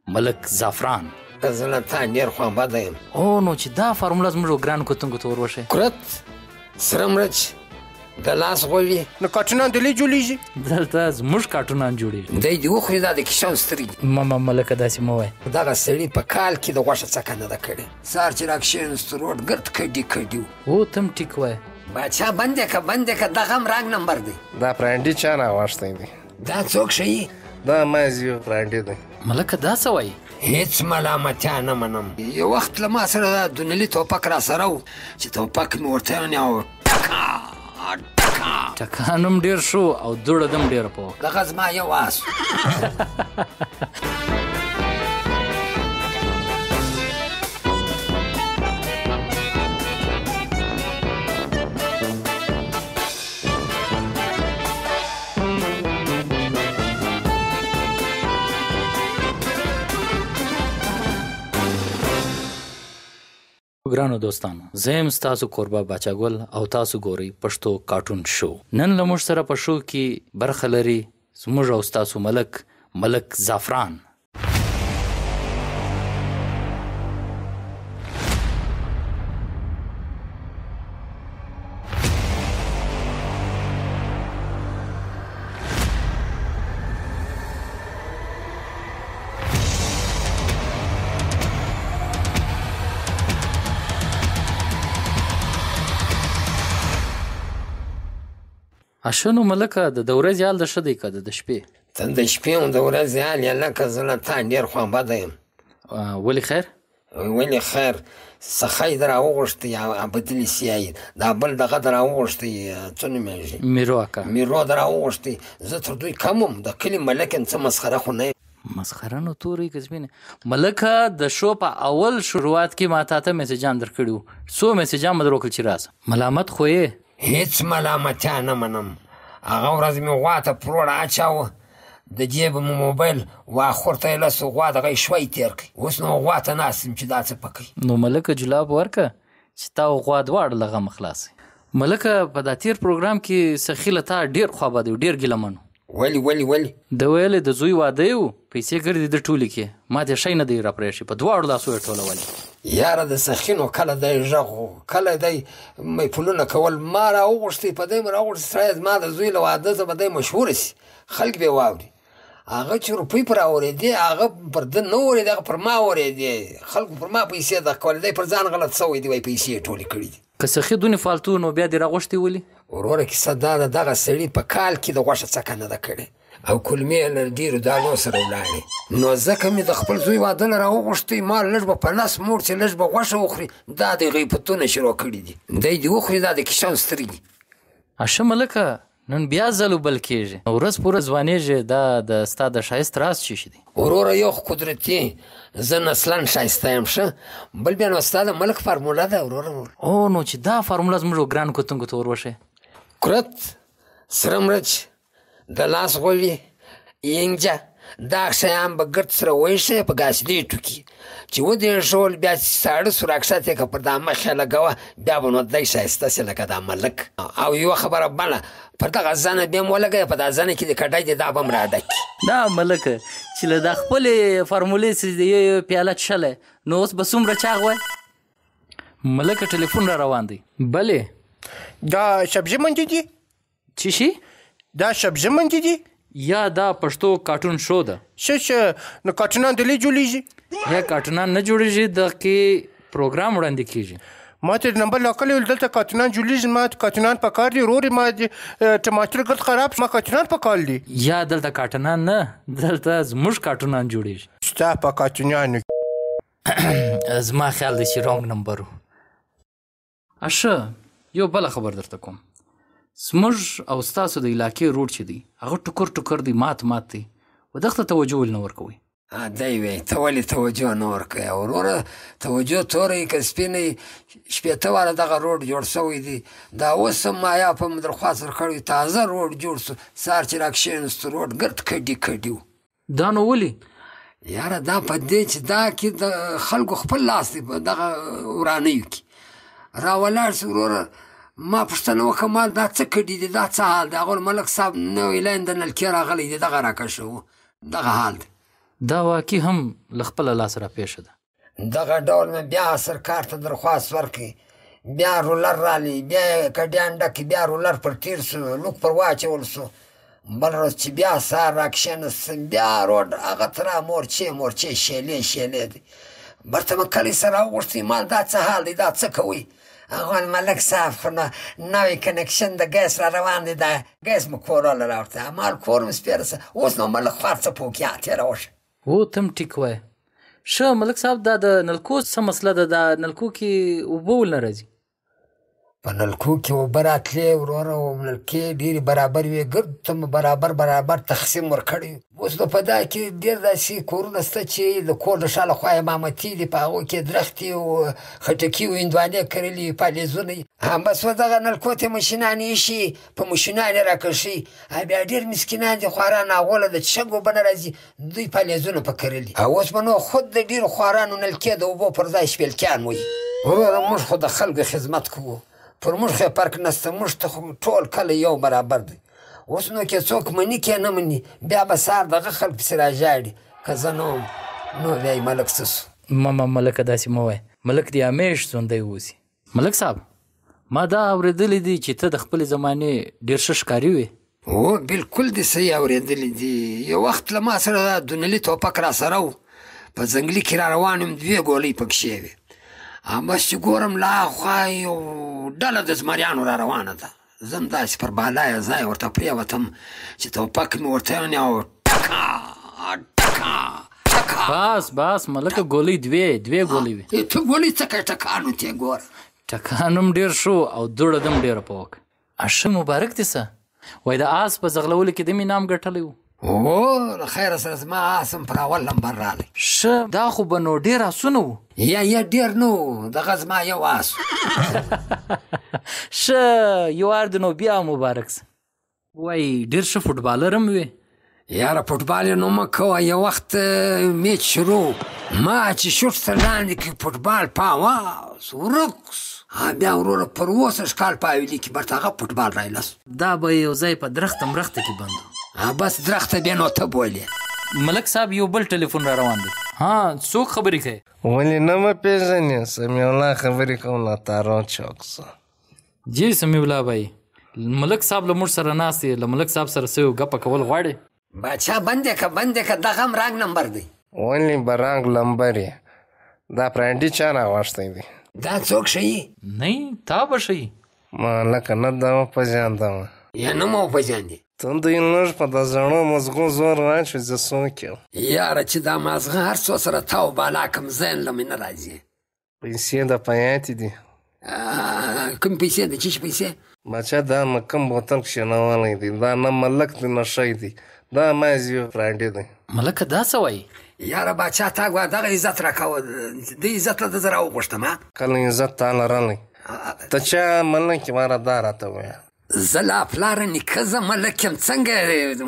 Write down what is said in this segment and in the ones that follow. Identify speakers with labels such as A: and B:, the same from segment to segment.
A: ملک زعفران.
B: زه له تا ډېر خوابده یم.
A: او نو چې دا فارموله زموږ ګرانو کتونکو ته ور وښیه.
B: کرت سره مرچ د لاس غوړي.
C: نو کارټونان دلې جوړېږي؟
A: دلته زموږ کارټونان جوړېږي.
B: دی دې وخوري دا د کشان سترګې.
A: ملکه داسې مه وایه.
B: دغه سړي په کال کې د غوښه څکه نه ده کړې. سهار چې راکښېنست روډ ګرد کډي کډي و.
A: او ته هم ټیک وایه.
B: باچا بندې که دغه هم رنګ نمبر دی.
C: دا برانډي چا نه واخیستی دی؟
B: دا څوک ښیي؟
C: دا مازیو برانډي دی.
A: ملکه دا څه وایي؟
B: هیڅ ملامتیا نه منم. یو وخت له ما سره دا دونلي توپک را سره و چې توپک مې ورته ونیو
A: ټکان هم ډېر شو او دوړه دم ډېره په وکړه.
B: دغه زما یو آس.
A: ګرانو دوستانو، زه یم ستاسو کوربه باچا ګل او تاسو ګورئ پښتو کارټون شو. نن له موږ سره په شو کې برخه لري زموږ او ستاسو ملک زعفران. اشنو ملکه د ورځې حال د ښه دی که د شپې؟
B: ته د شپې هم د ورځې حال یې لکه زه له تا ډېر خوابده یم.
A: ولې خیر؟
B: ولې خیر؟ سخی در راوغوښتی بدلې سیایي، دا بل دغه در راوغوښتی څه نومېږي؟ میرو اکا. میرو در راوغوښتی. زه تر دوی کم وم. د کلي ملک یم، څه مسخره خو نه یم.
A: مسخره نو تورې که سپینې. ملکه د شو په اول شروعات کې ما تا ته میسیجان در کړي وو. څو میسیجان مې در وکړل چې راسه. ملامت خو یې؟
B: هیڅ ملامتیا نه منم. هغه ورځ مې غوا ته پروړه اچاوه، د جیب مې موبایل واخورته یې لسو غوا دغه یې شوی تېر کړي. اوس نو غوا ته ناست یم چې دا څه پکوي. نو
A: ملکه جلاب ورکه چې تا او غوا دواړه له غمه خلاصوي. ملکه په دا تېر پروګرام کې سخي له تا ډېر خوابدی و، ډېر ګیلمن و.
B: ولې؟
A: د ویلې د زوی واده یې و، پیسې ګرځي د ټولې کې، ما ته شی نه دی راپرېښي، په دواړو لاسو یې ټولولې.
B: یاره د سخي نو کله دی غږ کله دی محفلونه کول. ما راوغوښتی، په دی مې راوغوښتی سړی زما د زوی له واده څه به دی مشهوره سي، خلک به یې واوري. هغه چې روپۍ پر اورېدې هغه پر ده نه اورېدې، هغه پر ما اورېدې. خلکو پر ما پیسې دغه کولې، دی پر ځان غلط سوی دی، وایي پیسې یې ټولې کړي دي.
A: که سخي دونې فالتو نو بیا دې راغوښتې ولې؟
B: وروره کیسه دا ده، دغه سړي په کال کې د غوښه څکه نه ده کړې او کلمې یې له ډېرو دانو سره ولاړې. نو ځکه مې د خپل زوی واده نه راوغوښتی، ما لږ به په نس موړ چې لږ به غوښه وخوري، دا د غیبتونه شروع کړي دي. دی دې وخوري، دا د کشان سترګې.
A: اشه ملکه نن بیا ځلو بل کېږي، ورځ پوره ځوانېږي. دا د ستا د ښایست راز څه شي دی؟
B: وروره یو خو قدرتي زه نسلا ښایسته یم ښه، بل بیا نو ستا د ملک فارموله ده وروره.
A: او نو چې دا فارموله زموږ ګرانو کتونکو ته ور وښیه.
B: کرت سره مرچ د لاس غوړي اینجه دا شیان به ګرد سره ویښه په ګاسلیټو کې چې ودېږول، بیا چې ساړه سو راکښته یې که پر دا مخ یې لګوه، بیا به نو دی ښایسته سي لکه دا ملک. او یوه خبره بله، پر دغه زنه بیا م ولګوې، په دا زنه کې د کډی دی دا به م راډکي.
A: دا ملکه چې له دا خپلې فارمولې څخه یو پیاله څښلی، نو اوس به څومره چاغ وای؟ ملکه ټلیفون را روان دی. بلې
C: دا سبزي منډي دي؟
A: څه شي؟
C: دا سبزي منډي دي
A: یا دا پښتو کارټون شو ده؟
C: څه نو کارټونان دلې جوړېږي؟
A: یا کارټونان نه جوړېږي، دغه کې پروګرام وړاندې کېږي.
C: ما ته نمبر راکړی ول دلته کارټونان جوړېږي، ما کارټونان پکار دي ورورې، ما ټماټر ګرد خراب، ما کارټونان پکار دي.
A: یا دلته کارټونان نه، دلته زموږ کارټونان جوړېږي.
C: ستا په کارټونانو
A: زما خیال دی چې رانګ نمبر و. اشه یو بله خبر درته کوم، زموږ او ستاسو د علاقې روډ چې دی هغه ټوکر ټوکر دی، مات دی، و دغه ته توجه ولې نه ورکوئ؟
B: دی وی ته ولې توجه نه ورکوې وروره؟ توجه توری که سپینې شپېته واره دغه روډ جوړ سوی دی. دا اوس هم مایا په مې درخواست ورکړی، تازه روډ جوړ سو. سهار چې راکښېنستو روډ ګرد کډي کډي و.
A: دا نو ولې؟
B: یاره دا په دې چې دا کې د خلکو خپل لاس دی په دغه ورانیو کې. راولاړ سو وروره، ما پوښتنه وکړه ما دا څه کډي دي، دا څه حال دی؟ هغه ملک صاحب نوی لاین د نلکې راغلی دی، دغه راکشه و، دغه حال دی.
A: دا واقعي هم له خپله لاسه راپېښه ده.
B: دغه ډول مې بیا سرکار ته درخواست ورکړي، بیا رولر رالی، بیا یې کډیان ډکې، بیا رولر پر تیر سو، لوک پر واچول سو. بل ورځ چې بیا سهار را کښېنستم، بیا روډ هغه ترا مورچې شیلې دی. برته مې کلی سره راوغوښتی، مال دا څه حال دی، دا څه کوئ؟ هغه ویل ملک صاحب خو نوی کنکشن د ګیس را روان دی، دا ګیس مې کور والا راوړته، مال کور مې سپېره څه اوس نو ملک خوار څه پوکیا تېروه شه.
A: هو ته هم ټیک وایه. ښه ملک صاحب دا د نلکو څه مسله ده؟ دا نلکو کې اوبه ولې نه راځي؟
B: په نلکو کې اوبه راتلې وروره، نلکې ډېرې برابر وې، ګرد ته مې برابر تقسیم ورکړی. اوس نو په دا کې ډېر داسې کورونه شته چې د کور د شا له خوا امامتي دي، په هغو کې درختې او خټکي او هندوانې کرلي، پالېزونه. بس و دغه نلکو ته مشینان ایښي، په مشینان یې راکښي. بیا ډېر مسکینان دي، خواران هغوله د څښاک اوبه نه راځي، دوی پالېزونه په کرلي. اوس به نو خود د ډېرو خوارانو نلکې د اوبو پر ځای شپېلکیان وایي. وروره موږ خو د خلکو خدمت کوو، پر موږ خو فرق نشته، موږ ته خو ټول کله یو برابر دی. اوس نو که څوک مني که نه مني، بیا به سهار دغه خلک پسې راژاړي، که زه نه وم نو بیا یې ملک څه سو.
A: ملکه داسې مه وایه، ملک دې همیش ژوندی اوسي. ملک صاحب ما دا اورېدلی دي چې ته د خپلې زمانې ډېر ښه ښکاري وې.
B: هو بلکل دې صحیح اورېدلی دي. یو وخت له ما سره دونلي توپک را سره و، په ځنګلي کې را روان یم، 2 ګولۍ پکښې وې. بس چې ګورم له هاخوا یو ډله د زمریانو را روانه ده. زه هم داسې پر بالایه ځای ورته پرېوتم چې توپک مې ورته ونیو، ټکا.
A: بس ملکه ګولۍ 2 ګولۍ وې.
B: ته ګولۍ څه کوې؟ ټکانو ته یې ګوره.
A: ټکان هم ډېر شو او دوړه دم ډېره په وکړه. ښه مبارک دې څه وایي، د آس په ځغلولو کې دم انعام ګټلی و.
B: او له خیره سره زما آس هم پر اول نمبر رالی.
A: ښه دا خو به نو ډېر آسونه وو.
B: یا ډېر نه و، دغه زما یو آس.
A: ښه یو وار د نو بیا مبارک څه. وایي ډېر ښه فوټبالر هم وې.
B: یاره فوټبال یې نو مه کوه. یو وخت میچ شروع، ما چې شوټ سره لاندې کړي فوټبال په اواز ورک سو. بیا وروره پر 28 کال په حویلي کې برته هغه فوټبال رایلس.
A: دا به یو ځای په درخته مرخته کې بند و.
B: بس درخته بیا نو ته بولې.
A: ملک صاحب یو بل ټلیفون را روان دی. څوک خبرې کوي؟
C: ولې نه مې پېژنې؟ سمیع الله خبرې کوم له تارون چوک څخه.
A: جی سمیع الله بھائی، ملک صاحب له موږ سره ناست دی، له ملک صاحب سره څه یو ګپه کول غواړې؟
B: باچا بندې که دغه هم رنګ نمبر دی.
C: ولې به رنګ لمبر یې؟ دا برانډي چا راغوښتی دی؟
B: دا څوک ښیي؟
A: نه تا به ښیي.
C: ما لکه نه دا وپېژاندم.
B: یا نه مو وپېژاندې؟
C: ته دوی موږ په د زړو مزغو زور واچوي، زه څوک یم؟
B: یاره چې دا مازغه هر څو سره تاو بالا کم ذهن له مې نه راځي.
C: پیسې د پیاتې دي.
B: کوم پیسې د چی پیسې؟
C: باچا دا مې کوم بوتل کښېنولی دی، دا نه ملک دی نه شی دی، دا مازې برانډي دی.
A: ملکه دا څه وایي؟
B: یاره باچا تا ګوه دغه عزت راکوه، د عزت له ده زه راوغوښتم.
C: کله عزت تا لرلی؟ ته چا ملک واره دا راته ووایه.
B: زه لا پلاره نیکه زه ملک یم. څنګه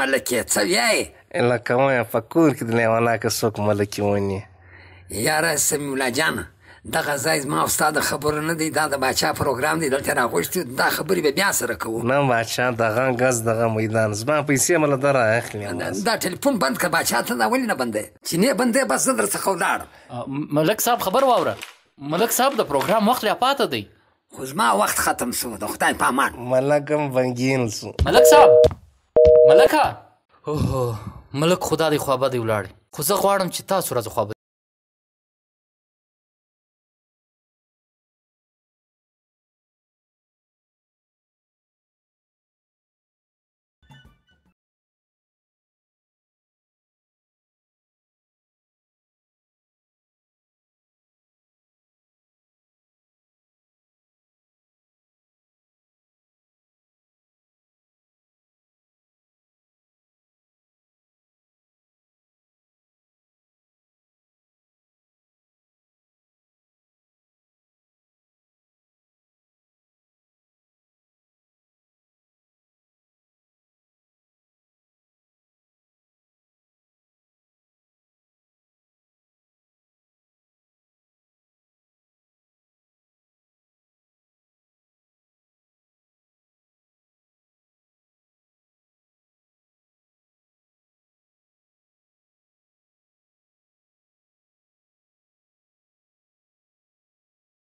B: ملک یې؟ څه وایې؟
C: لکه وایه په کور کې د لیوالا که څوک ملکي ونیي.
B: یاره سمیع الله جانه، دغه ځای زما او ستا د خبرو نه دی، دا د باچا پروګرام دی، دلته راغوښتي، دا خبرې به بیا سره کوو.
C: نه باچا دغه ګز دغه میدان زما پیسې مله ده رااخلي.
B: دا ټلیفون بند کړه باچا ته. دا ولې نه بندوې؟ چې نه بندوې بس زه در څخه ولاړم.
A: ملک صاحب خبر واوره، ملک صاحب د پروګرام وخت لا پاته دی.
B: خو زما وخت ختم سو، د خدای په امان.
C: ملک هم بنګین سو.
A: ملک صاحب، ملکه، اوه ملک خدا دې خوابه دی ولاړې، خو زه غواړم چې تاسو راځه خوابه